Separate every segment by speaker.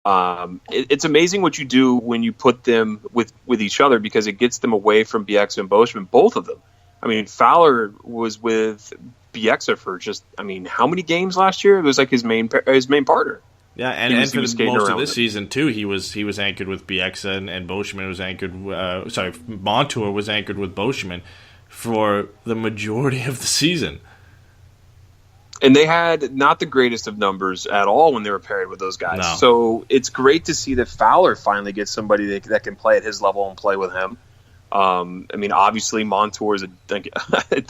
Speaker 1: It's amazing what you do when you put them with each other, because it gets them away from Bieksa and Boschman, both of them. I mean, Fowler was with Bieksa for just, I mean, how many games last year? It was like his main partner.
Speaker 2: Yeah, and for most of this season too, he was anchored with Bieksa, and Boschman was anchored. Montour was anchored with Boschman for the majority of the season.
Speaker 1: And they had not the greatest of numbers at all when they were paired with those guys.
Speaker 2: No.
Speaker 1: So it's great to see that Fowler finally gets somebody that can play at his level and play with him. I mean, obviously Montour is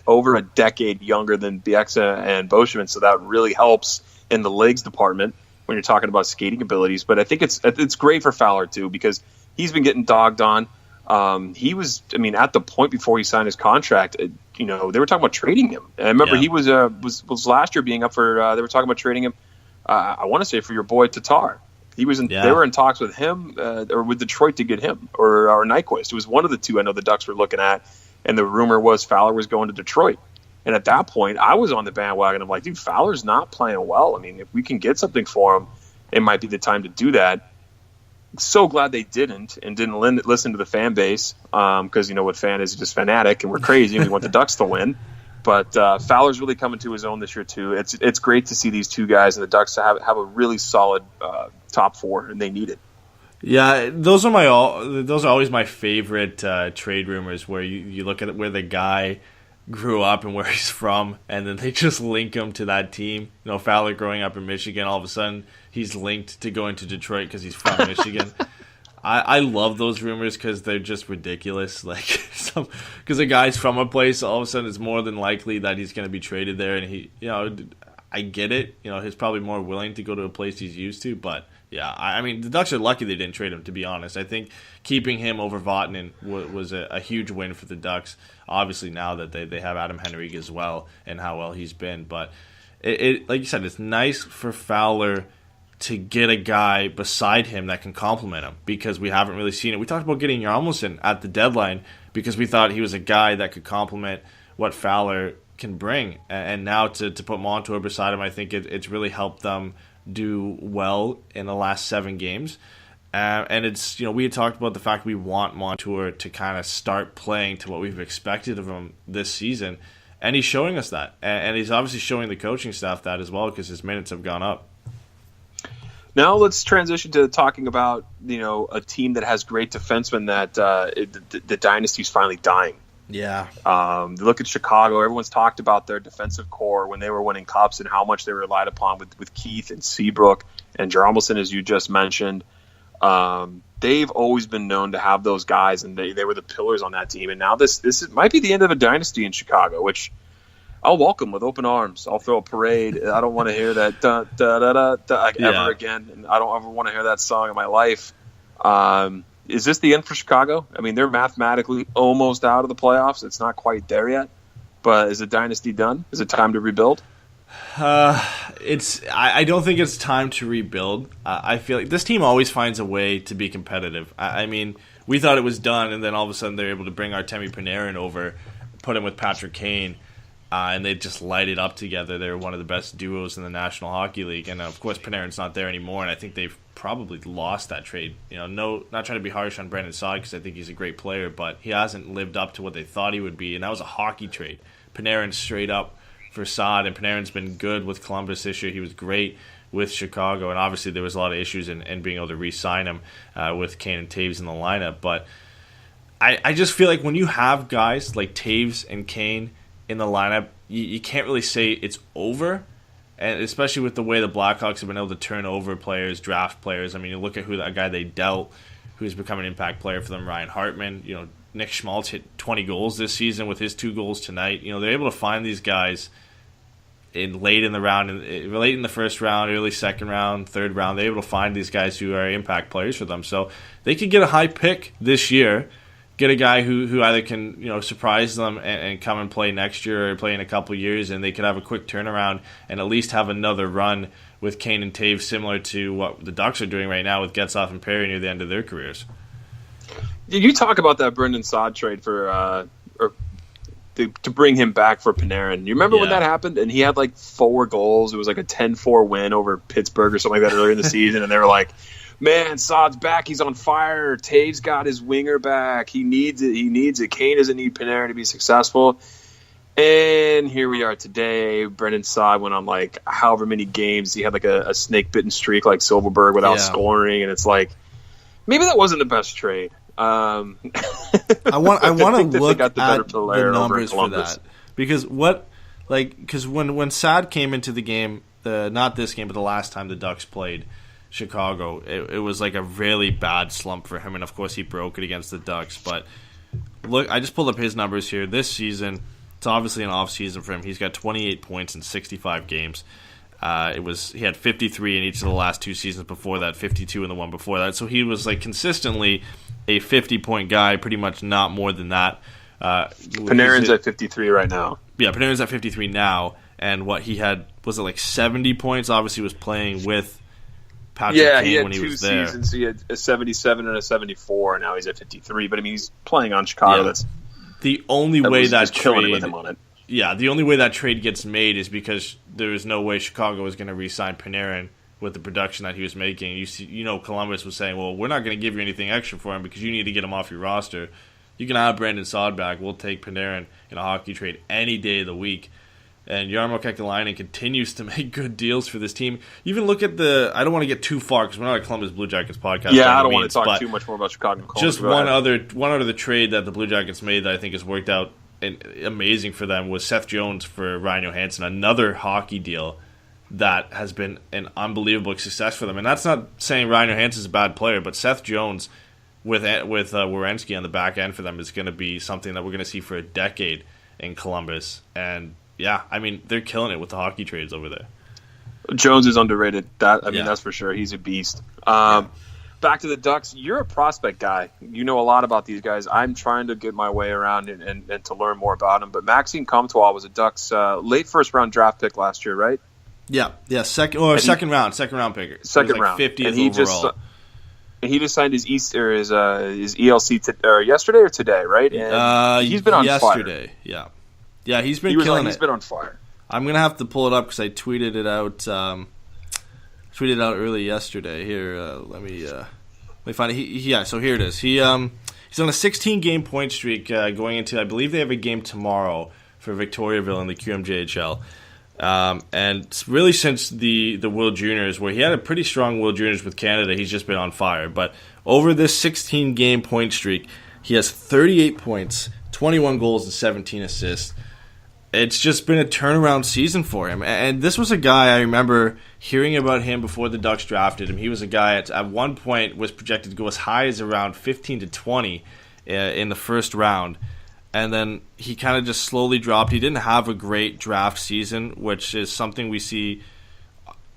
Speaker 1: over a decade younger than Bieksa and Boschman, so that really helps in the legs department when you're talking about skating abilities. But I think it's great for Fowler too, because he's been getting dogged on. He was, I mean, at the point before he signed his contract, they were talking about trading him. And I remember he was last year being up for. They were talking about trading him. I want to say for your boy Tatar. He was They were in talks with him or with Detroit to get him or Nyquist. It was one of the two. I know the Ducks were looking at, and the rumor was Fowler was going to Detroit. And at that point, I was on the bandwagon. I'm like, dude, Fowler's not playing well. I mean, if we can get something for him, it might be the time to do that. So glad they didn't listen to the fan base, because what fan is, just fanatic, and we're crazy and we want the Ducks to win. But Fowler's really coming to his own this year too. It's great to see these two guys and the Ducks have a really solid top four, and they need it.
Speaker 2: Yeah, those are always my favorite trade rumors, where you look at where the guy grew up and where he's from, and then they just link him to that team. Fowler growing up in Michigan, all of a sudden he's linked to going to Detroit because he's from Michigan. I love those rumors because they're just ridiculous. Like, because a guy's from a place, all of a sudden it's more than likely that he's going to be traded there. And I get it. He's probably more willing to go to a place he's used to. But yeah, I mean, the Ducks are lucky they didn't trade him, to be honest. I think keeping him over Vatanen was a huge win for the Ducks. Obviously, now that they have Adam Henrique as well, and how well he's been. But it like you said, it's nice for Fowler to get a guy beside him that can complement him, because we haven't really seen it. We talked about getting Yarmulson at the deadline because we thought he was a guy that could complement what Fowler can bring. And now to put Montour beside him, I think it's really helped them do well in the last 7 games. And it's, we had talked about the fact we want Montour to kind of start playing to what we've expected of him this season. And he's showing us that. And he's obviously showing the coaching staff that as well, because his minutes have gone up.
Speaker 1: Now let's transition to talking about, a team that has great defensemen that the dynasty's finally dying.
Speaker 2: Yeah.
Speaker 1: Look at Chicago. Everyone's talked about their defensive core when they were winning cups and how much they relied upon with Keith and Seabrook and Jarmelson, as you just mentioned. They've always been known to have those guys, and they were the pillars on that team. And now this might be the end of a dynasty in Chicago, which I'll welcome with open arms. I'll throw a parade. I don't want to hear that ever again, and I don't ever want to hear that song in my life. Is this the end for Chicago? I mean, they're mathematically almost out of the playoffs. It's not quite there yet. But is the dynasty done? Is it time to rebuild?
Speaker 2: I don't think it's time to rebuild. I feel like this team always finds a way to be competitive. I mean, we thought it was done, and then all of a sudden they're able to bring Artemi Panarin over, put him with Patrick Kane, and they just light it up together. They're one of the best duos in the National Hockey League. And, of course, Panarin's not there anymore, and I think they've probably lost that trade. Not trying to be harsh on Brandon Saad, because I think he's a great player, but he hasn't lived up to what they thought he would be, and that was a hockey trade. Panarin straight up for Saad, and Panarin's been good with Columbus this year. He was great with Chicago, and obviously there was a lot of issues in being able to re-sign him with Kane and Taves in the lineup. But I just feel like when you have guys like Taves and Kane in the lineup, you can't really say it's over, and especially with the way the Blackhawks have been able to turn over players, draft players. I mean, you look at who that guy they dealt, who's become an impact player for them, Ryan Hartman. Nick Schmaltz hit 20 goals this season with his 2 goals tonight. They're able to find these guys late in the round, late in the first round, early second round, third round. They're able to find these guys who are impact players for them. So they could get a high pick this year, get a guy who either can surprise them and come and play next year or play in a couple of years, and they could have a quick turnaround and at least have another run with Kane and Taves, similar to what the Ducks are doing right now with Getzlaf and Perry near the end of their careers.
Speaker 1: Did you talk about that Brendan Saad trade to bring him back for Panarin? You remember when that happened? And he had 4 goals. It was like a 10-4 win over Pittsburgh or something like that earlier in the season. And they were like, man, Saad's back. He's on fire. Taves got his winger back. He needs it. He needs it. Kane doesn't need Panarin to be successful. And here we are today. Brendan Saad went on like however many games. He had like a snake-bitten streak like Silverberg without scoring. And it's like, maybe that wasn't the best trade. I
Speaker 2: want to look at the numbers for that. Because when Saad came into the game, not this game, but the last time the Ducks played Chicago, it was like a really bad slump for him, and of course he broke it against the Ducks. But look, I just pulled up his numbers here. This season, it's obviously an off season for him. He's got 28 points in 65 games. He had 53 in each of the last 2 seasons before that, 52 in the one before that. So he was like consistently a 50-point guy, pretty much not more than that.
Speaker 1: Panarin's at 53 right now.
Speaker 2: Yeah, Panarin's at 53 now, and what he had, was it like 70 points? Obviously was playing with Patrick Kane when he was there. Yeah, he had 2 seasons. He had a 77 and a 74, and now he's at 53. But I mean, he's playing on Chicago. Yeah. The only way that
Speaker 1: trade with him on it.
Speaker 2: Yeah, the only way that trade gets made is because there is no way Chicago was going to re-sign Panarin with the production that he was making. Columbus was saying, well, we're not going to give you anything extra for him because you need to get him off your roster. You can have Brandon Saad back. We'll take Panarin in a hockey trade any day of the week. And Jarmo Kekalainen continues to make good deals for this team. Even look at I don't want to get too far because we're not a Columbus Blue Jackets podcast.
Speaker 1: Yeah, I don't want to talk too much more about Chicago.
Speaker 2: Just one other trade that the Blue Jackets made that I think has worked out amazing for them was Seth Jones for Ryan Johansson, another hockey deal that has been an unbelievable success for them. And that's not saying Ryan Johansson's a bad player, but Seth Jones with Werenski on the back end for them is going to be something that we're going to see for a decade in Columbus. And yeah, I mean, they're killing it with the hockey trades over there.
Speaker 1: Jones is underrated. That's for sure. He's a beast. Back to the Ducks. You're a prospect guy. You know a lot about these guys. I'm trying to get my way around and to learn more about them. But Maxime Comtois was a Ducks late first-round draft pick last year, right?
Speaker 2: Yeah. Second round pick.
Speaker 1: Second round.
Speaker 2: 50th overall.
Speaker 1: He just signed his ELC yesterday or today, right? And he's been on
Speaker 2: yesterday.
Speaker 1: Fire.
Speaker 2: Yeah, he's been killing it.
Speaker 1: He's been on fire.
Speaker 2: I'm gonna have to pull it up because I tweeted it out. Tweeted out early yesterday. Here, let me find it. So here it is. He's on a 16-game point streak going into. I believe they have a game tomorrow for Victoriaville in the QMJHL. And really since the World Juniors, where he had a pretty strong World Juniors with Canada, he's just been on fire. But over this 16-game point streak, he has 38 points, 21 goals, and 17 assists. It's just been a turnaround season for him. And this was a guy I remember hearing about him before the Ducks drafted him. He was a guy at one point was projected to go as high as around 15 to 20 in the first round. And then he kind of just slowly dropped. He didn't have a great draft season, which is something we see.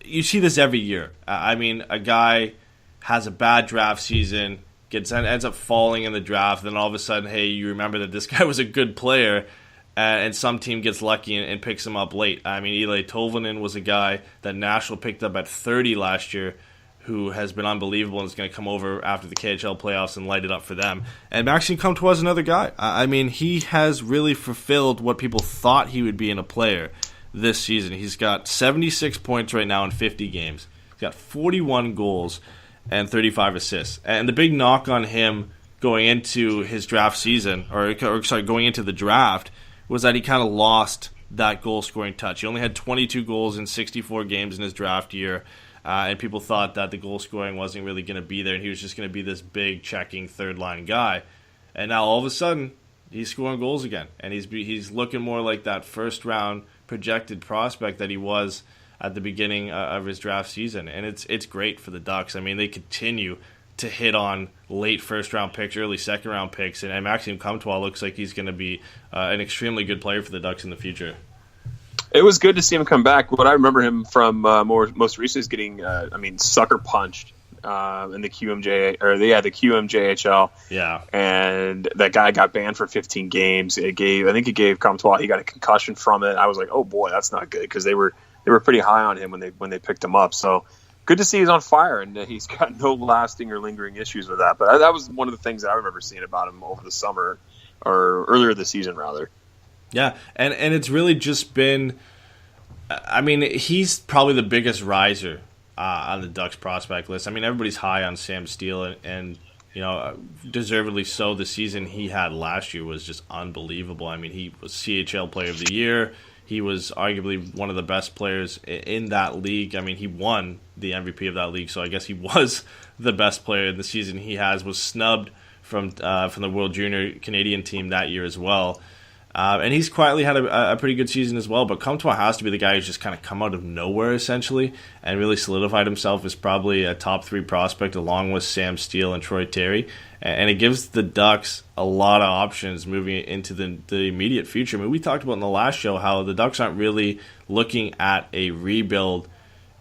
Speaker 2: You see this every year. I mean, a guy has a bad draft season, ends up falling in the draft, then all of a sudden, hey, you remember that this guy was a good player, and some team gets lucky and picks him up late. I mean, Eli Tolvanen was a guy that Nashville picked up at 30 last year, who has been unbelievable and is going to come over after the KHL playoffs and light it up for them. And Maxime Comtois is another guy. I mean, he has really fulfilled what people thought he would be in a player this season. He's got 76 points right now in 50 games. He's got 41 goals and 35 assists. And the big knock on him going into his draft season, going into the draft, was that he kind of lost that goal-scoring touch. He only had 22 goals in 64 games in his draft year. And people thought that the goal scoring wasn't really going to be there, and he was just going to be this big checking third line guy. And now all of a sudden, he's scoring goals again, and he's looking more like that first round projected prospect that he was at the beginning of his draft season. And it's great for the Ducks. I mean, they continue to hit on late first round picks, early second round picks, and Maxime Comtois looks like he's going to be an extremely good player for the Ducks in the future.
Speaker 1: It was good to see him come back. What I remember him from most recently is getting, sucker punched in the QMJHL.
Speaker 2: Yeah,
Speaker 1: and that guy got banned for 15 games. I think it gave Comtois. He got a concussion from it. I was like, oh boy, that's not good, because they were pretty high on him when they picked him up. So good to see he's on fire, and he's got no lasting or lingering issues with that. But that was one of the things that I remember seeing about him over the summer, or earlier this season rather.
Speaker 2: Yeah, and it's really just been, I mean, he's probably the biggest riser on the Ducks prospect list. I mean, everybody's high on Sam Steele, and deservedly so. The season he had last year was just unbelievable. I mean, he was CHL Player of the Year. He was arguably one of the best players in that league. I mean, he won the MVP of that league, so I guess he was the best player in the season he has. Was snubbed from the World Junior Canadian team that year as well. And he's quietly had a pretty good season as well, but Comtois has to be the guy who's just kind of come out of nowhere, essentially, and really solidified himself as probably a top 3 prospect along with Sam Steele and Troy Terry. And it gives the Ducks a lot of options moving into the immediate future. I mean, we talked about in the last show how the Ducks aren't really looking at a rebuild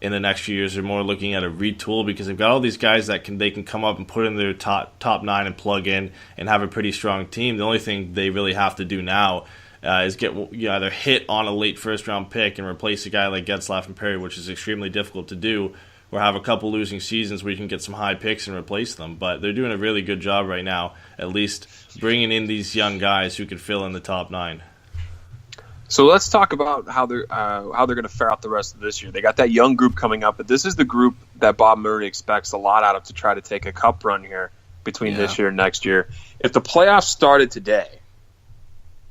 Speaker 2: in the next few years. They're more looking at a retool because they've got all these guys that they can come up and put in their top 9 and plug in and have a pretty strong team. The only thing they really have to do now is get either hit on a late first round pick and replace a guy like Getzlaf and Perry, which is extremely difficult to do, or have a couple losing seasons where you can get some high picks and replace them. But they're doing a really good job right now, at least bringing in these young guys who could fill in the top 9.
Speaker 1: So let's talk about how they're going to fare out the rest of this year. They got that young group coming up, but this is the group that Bob Murray expects a lot out of to try to take a cup run here between this year and next year. If the playoffs started today,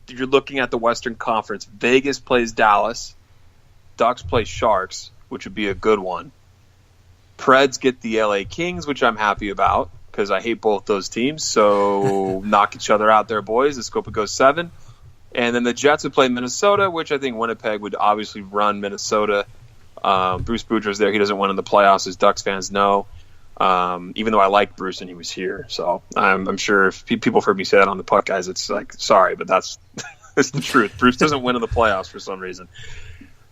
Speaker 1: you're looking at the Western Conference. Vegas plays Dallas. Ducks play Sharks, which would be a good one. Preds get the LA Kings, which I'm happy about because I hate both those teams. So knock each other out there, boys. Let's hope it goes 7. And then the Jets would play Minnesota, which I think Winnipeg would obviously run Minnesota. Bruce Boudreaux's there. He doesn't win in the playoffs, as Ducks fans know. Even though I liked Bruce and he was here. So I'm sure if people have heard me say that on the puck, guys, it's like, sorry, but that's the truth. Bruce doesn't win in the playoffs for some reason.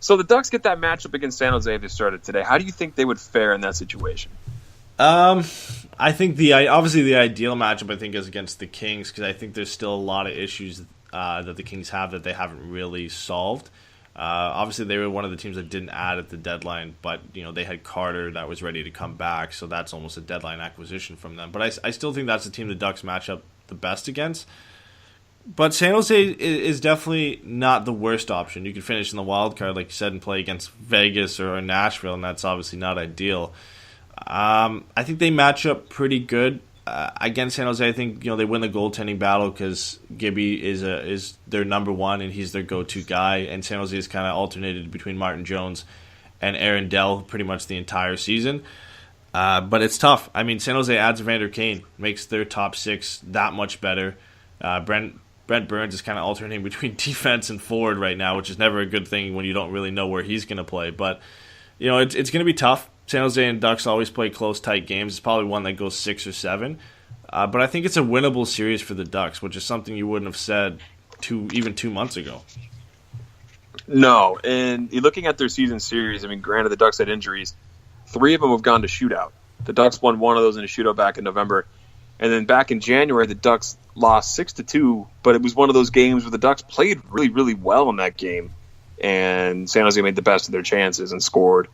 Speaker 1: So the Ducks get that matchup against San Jose if they started today. How do you think they would fare in that situation?
Speaker 2: I think obviously the ideal matchup I think is against the Kings because I think there's still a lot of issues that the Kings have that they haven't really solved. Obviously, they were one of the teams that didn't add at the deadline, but they had Carter that was ready to come back, so that's almost a deadline acquisition from them. But I still think that's the team the Ducks match up the best against. But San Jose is definitely not the worst option. You could finish in the wild card, like you said, and play against Vegas or Nashville, and that's obviously not ideal. I think they match up pretty good. Against San Jose, I think they win the goaltending battle because Gibby is their number one and he's their go-to guy, and San Jose is kind of alternated between Martin Jones and Aaron Dell pretty much the entire season. But it's tough. I mean, San Jose adds Evander Kane, makes their top 6 that much better. Brent Burns is kind of alternating between defense and forward right now, which is never a good thing when you don't really know where he's going to play. But it's going to be tough. San Jose and Ducks always play close, tight games. It's probably one that goes 6 or 7. But I think it's a winnable series for the Ducks, which is something you wouldn't have said even 2 months ago.
Speaker 1: No, and you're looking at their season series, I mean, granted the Ducks had injuries. 3 of them have gone to shootout. The Ducks won one of those in a shootout back in November. And then back in January, the Ducks lost 6-2, but it was one of those games where the Ducks played really, really well in that game. And San Jose made the best of their chances and scored.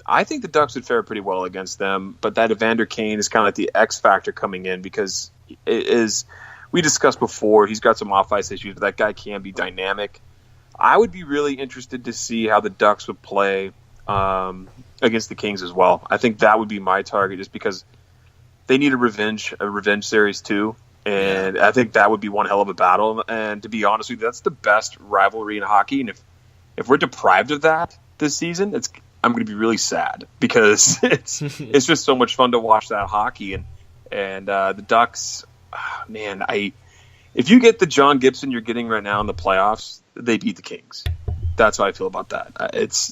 Speaker 1: I think the Ducks would fare pretty well against them, but that Evander Kane is kind of like the X factor coming in because we discussed before, he's got some off-ice issues, but that guy can be dynamic. I would be really interested to see how the Ducks would play against the Kings as well. I think that would be my target just because they need a revenge series too, and I think that would be one hell of a battle. And to be honest with you, that's the best rivalry in hockey, and if we're deprived of that this season, I'm going to be really sad because it's just so much fun to watch that hockey and the Ducks. Man, if you get the John Gibson you're getting right now in the playoffs, they beat the Kings. That's how I feel about that.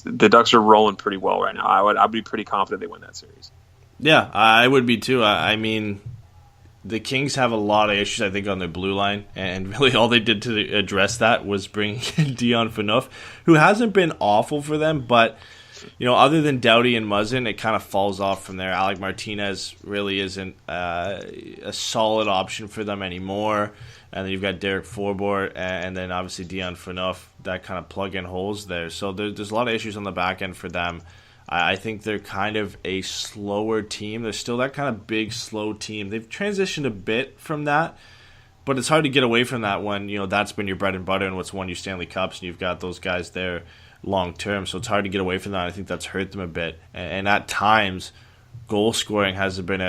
Speaker 1: The Ducks are rolling pretty well right now. I'd be pretty confident they win that series. Yeah,
Speaker 2: I would be too. I mean, the Kings have a lot of issues, I think, on their blue line, and really all they did to address that was bring in Dion Phaneuf, who hasn't been awful for them, but other than Doughty and Muzzin, it kind of falls off from there. Alec Martinez really isn't a solid option for them anymore. And then you've got Derek Forbort and then obviously Dion Phaneuf that kind of plug in holes there. So there's a lot of issues on the back end for them. I think they're kind of a slower team. They're still that kind of big, slow team. They've transitioned a bit from that, but it's hard to get away from that when that's been your bread and butter and what's won you Stanley Cups, and you've got those guys there long term. So it's hard to get away from that. I think that's hurt them a bit. And at times, goal scoring hasn't been